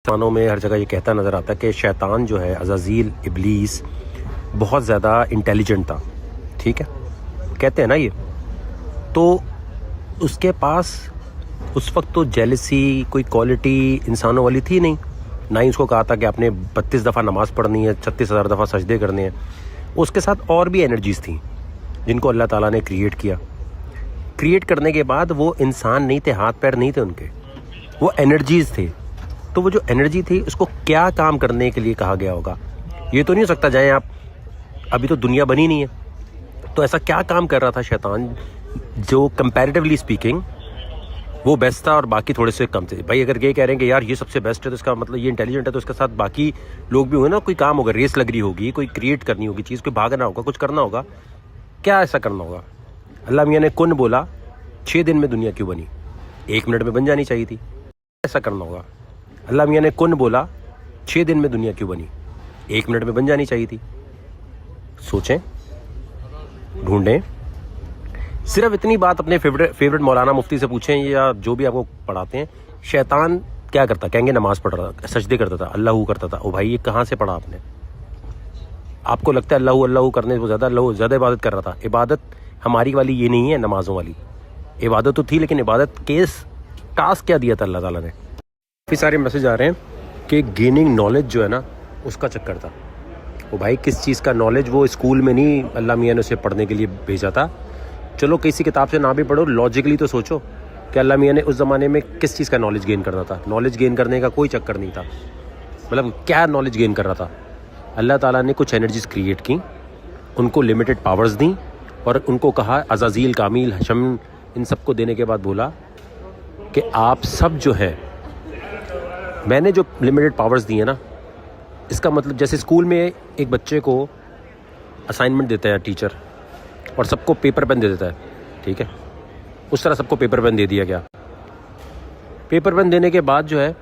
مسلمانوں میں ہر جگہ یہ کہتا نظر آتا ہے کہ شیطان جو ہے عزازیل ابلیس بہت زیادہ انٹیلیجنٹ تھا. ٹھیک ہے, کہتے ہیں نا یہ. تو اس کے پاس اس وقت تو جیلسی کوئی کوالٹی انسانوں والی تھی نہیں. نہ ہی اس کو کہا تھا کہ آپ نے 32 دفعہ نماز پڑھنی ہے, 36,000 دفعہ سجدے کرنے ہیں. اس کے ساتھ اور بھی انرجیز تھیں جن کو اللہ تعالیٰ نے کریٹ کیا. کریٹ کرنے کے بعد وہ انسان نہیں تھے, ہاتھ پیر نہیں تھے ان کے, وہ انرجیز تھے. تو وہ جو انرجی تھی اس کو کیا کام کرنے کے لیے کہا گیا ہوگا. یہ تو نہیں ہو سکتا جائیں آپ, ابھی تو دنیا بنی نہیں ہے. تو ایسا کیا کام کر رہا تھا شیطان جو کمپیریٹیولی اسپیکنگ وہ بیسٹ تھا اور باقی تھوڑے سے کم تھے. بھائی اگر یہ کہہ رہے ہیں کہ یار یہ سب سے بیسٹ ہے تو اس کا مطلب یہ انٹیلیجنٹ ہے, تو اس کے ساتھ باقی لوگ بھی ہوئے نا, کوئی کام ہوگا, ریس لگ رہی ہوگی, کوئی کریٹ کرنی ہوگی چیز, کوئی بھاگنا ہوگا, کچھ کرنا ہوگا. کیا ایسا کرنا ہوگا؟ اللہ میاں نے کن بولا, 6 دن میں دنیا کیوں بنی؟ 1 منٹ میں بن جانی چاہیے تھی. ایسا کرنا ہوگا. اللہ میاں نے کن بولا, 6 دن میں دنیا کیوں بنی؟ 1 منٹ میں بن جانی چاہیے تھی. سوچیں, ڈھونڈیں. صرف اتنی بات اپنے فیورٹ مولانا مفتی سے پوچھیں یا جو بھی آپ کو پڑھاتے ہیں, شیطان کیا کرتا؟ کہیں گے نماز پڑھ رہا تھا, سجدے کرتا تھا, اللہ کرتا تھا. او بھائی یہ کہاں سے پڑھا آپ نے؟ آپ کو لگتا ہے اللہ کرنے سے زیادہ عبادت کر رہا تھا. عبادت ہماری والی یہ نہیں ہے, نمازوں والی عبادت تو تھی, لیکن عبادت کیس ٹاسک کیا دیا تھا اللہ تعالیٰ نے؟ کافی سارے میسج آ رہے ہیں کہ گیننگ نالج جو ہے نا اس کا چکر تھا. وہ بھائی کس چیز کا نالج؟ وہ اسکول میں نہیں اللہ میاں نے اسے پڑھنے کے لیے بھیجا تھا. چلو کسی کتاب سے نہ بھی پڑھو, لاجیکلی تو سوچو کہ اللہ میاں نے اس زمانے میں کس چیز کا نالج گین کرنا تھا. نالج گین کرنے کا کوئی چکر نہیں تھا. مطلب کیا نالج گین کر رہا تھا؟ اللہ تعالیٰ نے کچھ انرجیز کریٹ کی, ان کو لمیٹڈ پاورز دیں اور ان کو کہا عزازیل, کامیل, حشم, ان سب کو دینے کے بعد بولا کہ آپ سب جو ہے, میں نے جو لمیٹڈ پاورز دی ہیں نا, اس کا مطلب جیسے اسکول میں ایک بچے کو اسائنمنٹ دیتا ہے ٹیچر اور سب کو پیپر پین دے دیتا ہے, ٹھیک ہے, اس طرح سب کو پیپر پین دے دیا گیا. پیپر پین دینے کے بعد جو ہے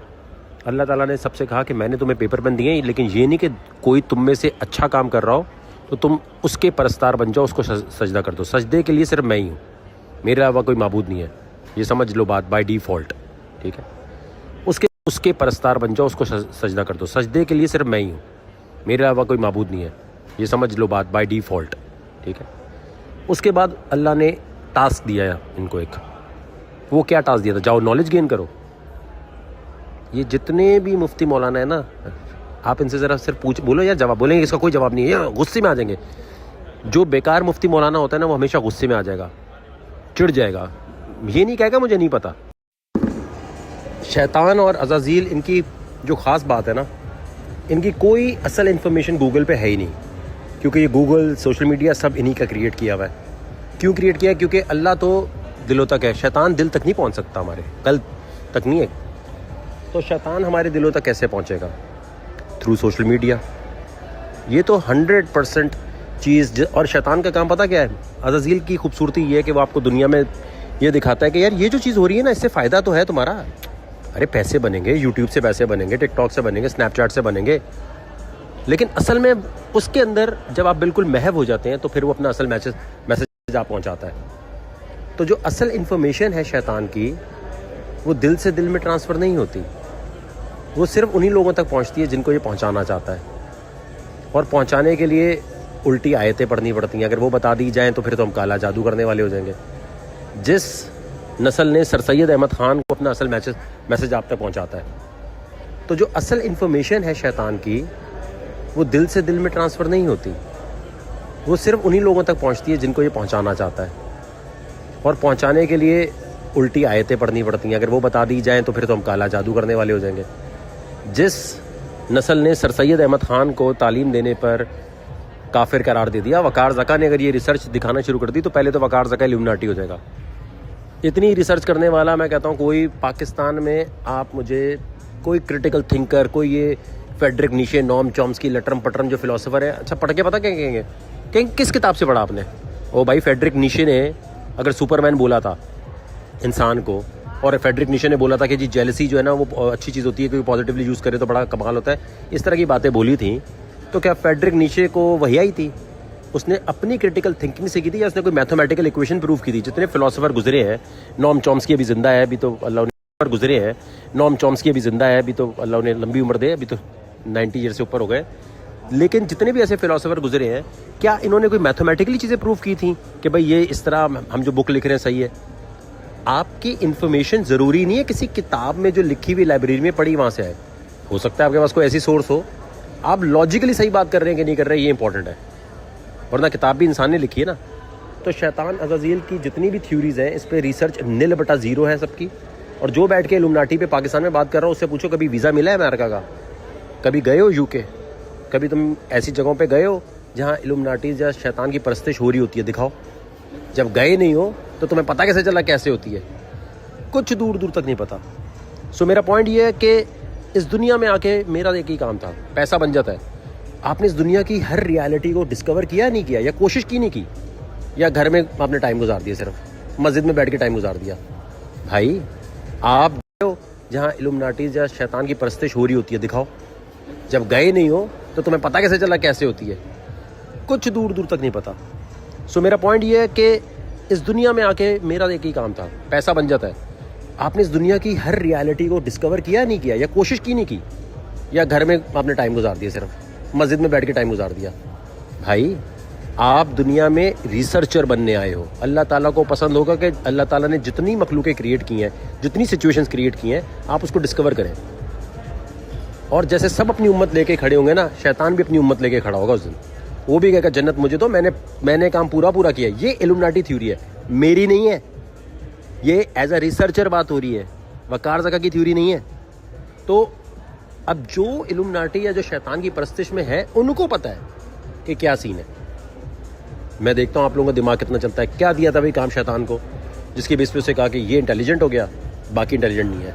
اللہ تعالیٰ نے سب سے کہا کہ میں نے تمہیں پیپر پین دیے, لیکن یہ نہیں کہ کوئی تم میں سے اچھا کام کر رہا ہو تو تم اس کے پرستار بن جاؤ, اس کو سجدہ کر دو. سجدے کے لیے صرف میں ہی ہوں, میرے علاوہ کوئی معبود نہیں ہے. یہ سمجھ لو بات بائی ڈیفالٹ, ٹھیک ہے. اس کے پرستار بن جاؤ, اس کو سجدہ کر دو. سجدے کے لیے صرف میں ہی ہوں, میرے علاوہ کوئی معبود نہیں ہے. یہ سمجھ لو بات بائی ڈیفالٹ, ٹھیک ہے. اس کے بعد اللہ نے ٹاسک دیا ان کو ایک. وہ کیا ٹاسک دیا تھا؟ جاؤ نالج گین کرو. یہ جتنے بھی مفتی مولانا ہیں نا, آپ ان سے ذرا صرف بولو یار, جواب بولیں گے اس کا کوئی جواب نہیں ہے, یا غصے میں آ جائیں گے. جو بیکار مفتی مولانا ہوتا ہے نا وہ ہمیشہ غصے میں آ جائے گا, چڑ جائے گا, یہ نہیں کہے گا مجھے نہیں پتا. شیطان اور عزازیل, ان کی جو خاص بات ہے نا, ان کی کوئی اصل انفارمیشن گوگل پہ ہے ہی نہیں, کیونکہ یہ گوگل, سوشل میڈیا سب انہی کا کریٹ کیا ہوا ہے. کیوں کریٹ کیا ہے؟ کیونکہ اللہ تو دلوں تک ہے, شیطان دل تک نہیں پہنچ سکتا, ہمارے قلب تک نہیں ہے. تو شیطان ہمارے دلوں تک کیسے پہنچے گا؟ Through social media. یہ تو 100% چیز. اور شیطان کا کام پتہ کیا ہے؟ عزازیل کی خوبصورتی یہ ہے کہ وہ آپ کو دنیا میں یہ دکھاتا ہے کہ یار یہ جو چیز ہو رہی ہے نا, اس سے فائدہ تو ہے تمہارا. ارے پیسے بنیں گے, یوٹیوب سے پیسے بنیں گے, ٹک ٹاک سے بنیں گے, اسنیپ چیٹ سے بنیں گے, لیکن اصل میں اس کے اندر جب آپ بالکل محو ہو جاتے ہیں تو پھر وہ اپنا اصل میسج آپ پہنچاتا ہے. تو جو اصل انفارمیشن ہے شیطان کی, وہ دل سے دل میں ٹرانسفر نہیں ہوتی. وہ صرف انہی لوگوں تک پہنچتی ہے جن کو یہ پہنچانا چاہتا ہے, اور پہنچانے کے لیے الٹی آیتیں پڑھنی پڑتی ہیں. اگر وہ بتا دی جائیں تو پھر تو ہم کالا جادو کرنے والے ہو جائیں گے. جس نسل نے سر سید احمد خان کو اپنا اصل میسج آپ تک پہنچاتا ہے. تو جو اصل انفارمیشن ہے شیطان کی, وہ دل سے دل میں ٹرانسفر نہیں ہوتی. وہ صرف انہی لوگوں تک پہنچتی ہے جن کو یہ پہنچانا چاہتا ہے, اور پہنچانے کے لیے الٹی آیتیں پڑھنی پڑتی ہیں. اگر وہ بتا دی جائیں تو پھر تو ہم کالا جادو کرنے والے ہو جائیں گے. جس نسل نے سر سید احمد خان کو تعلیم دینے پر کافر قرار دے دیا, وقار زکا نے اگر یہ ریسرچ دکھانا شروع کر دی تو پہلے تو وقار زکا الومناٹی ہو جائے گا. اتنی ریسرچ کرنے والا میں کہتا ہوں کوئی پاکستان میں آپ مجھے کوئی کریٹیکل تھنکر, کوئی یہ فیڈرک نیشے, نوم چومسکی, لٹرم پٹرم جو فلاسفر ہے, اچھا پڑھ کے پتہ کیا کہیں گے کہ کس کتاب سے پڑھا آپ نے؟ او بھائی فیڈرک نیشے نے اگر سپر مین بولا تھا انسان کو, اور فیڈرک نیشے نے بولا تھا کہ جی جیلسی جو ہے نا وہ اچھی چیز ہوتی ہے, کہ پازیٹیولی یوز کرے تو بڑا کمال ہوتا ہے, اس طرح کی باتیں بولی تھیں, تو کیا فیڈرک نیشے کو وہی آئی تھی؟ اس نے اپنی کریٹیکل تھنکنگ سے کی تھی, یا اس نے کوئی میتھمیٹیکل ایکویشن پروف کی تھی؟ جتنے فلاسفر گزرے ہیں, نوم چومسکی ابھی زندہ ہے, ابھی تو اللہ پر گزرے ہیں. نوم چومسکی ابھی زندہ ہے, ابھی تو اللہ انہیں لمبی عمر دے, ابھی تو 90 ایئر سے اوپر ہو گئے. لیکن جتنے بھی ایسے فلاسفر گزرے ہیں, کیا انہوں نے کوئی میتھمیٹیکلی چیزیں پروف کی تھیں کہ بھائی یہ اس طرح ہم جو بک لکھ رہے ہیں صحیح ہے؟ آپ کی انفارمیشن ضروری نہیں ہے کسی کتاب میں جو لکھی ہوئی لائبریری میں پڑھی وہاں سے آئے. ہو سکتا ہے آپ کے پاس کوئی ایسی سورس ہو, آپ لاجیکلی صحیح بات کر رہے ہیں کہ نہیں کر رہے ہیں, یہ امپورٹنٹ ہے. ورنہ کتاب بھی انسان نے لکھی ہے نا. تو شیطان عزازیل کی جتنی بھی تھیوریز ہیں اس پہ ریسرچ 0/0 ہے سب کی. اور جو بیٹھ کے الومناٹی پہ پاکستان میں بات کر رہا ہوں اس سے پوچھو کبھی ویزا ملا ہے امریکہ کا؟ کبھی گئے ہو UK؟ کبھی تم ایسی جگہوں پہ گئے ہو جہاں الومناٹیز یا شیطان کی پرستش ہو رہی ہوتی ہے؟ دکھاؤ. جب گئے نہیں ہو تو تمہیں پتہ کیسے چلا کیسے ہوتی ہے؟ کچھ دور دور تک نہیں پتا. سو میرا پوائنٹ یہ ہے کہ اس دنیا میں آ کے میرا ایک ہی کام تھا, پیسہ بن جاتا ہے. آپ نے اس دنیا کی ہر ریالٹی کو ڈسکور کیا نہیں کیا, یا کوشش کی نہیں کی, یا گھر میں آپ نے ٹائم گزار دیا, صرف مسجد میں بیٹھ کے ٹائم گزار دیا؟ بھائی آپ گئے ہو جہاں الومناٹیز یا شیطان کی پرستش ہو رہی ہوتی ہے؟ دکھاؤ. جب گئے نہیں ہو تو تمہیں پتہ کیسے چلا کیسے ہوتی ہے؟ کچھ دور دور تک نہیں پتا. سو میرا پوائنٹ یہ ہے کہ اس دنیا میں آ کے میرا ایک ہی کام تھا, پیسہ بن جاتا ہے. آپ نے اس دنیا کی ہر ریالٹی کو ڈسکور کیا نہیں کیا, یا کوشش کی نہیں کی, یا گھر میں آپ نے ٹائم گزار دیا, صرف مسجد میں بیٹھ کے ٹائم گزار دیا؟ بھائی آپ دنیا میں ریسرچر بننے آئے ہو. اللہ تعالیٰ کو پسند ہوگا کہ اللہ تعالیٰ نے جتنی مخلوقیں کریٹ کی ہیں, جتنی سچویشنز کریٹ کی ہیں, آپ اس کو ڈسکور کریں. اور جیسے سب اپنی امت لے کے کھڑے ہوں گے نا, شیطان بھی اپنی امت لے کے کھڑا ہوگا اس دن. وہ بھی کہے گا جنت مجھے تو, میں نے کام پورا کیا. یہ الومناٹی تھیوری ہے, میری نہیں ہے. یہ ایز اے ریسرچر بات ہو رہی ہے, وقار زکا کی تھیوری نہیں ہے. تو اب جو الومناٹی یا جو شیطان کی پرستش میں ہے ان کو پتہ ہے کہ کیا سین ہے. میں دیکھتا ہوں آپ لوگوں کا دماغ کتنا چلتا ہے. کیا دیا تھا بھائی کام شیطان کو, جس کی بیس پہ اسے کہا کہ یہ انٹیلیجنٹ ہو گیا, باقی انٹیلیجنٹ نہیں ہے.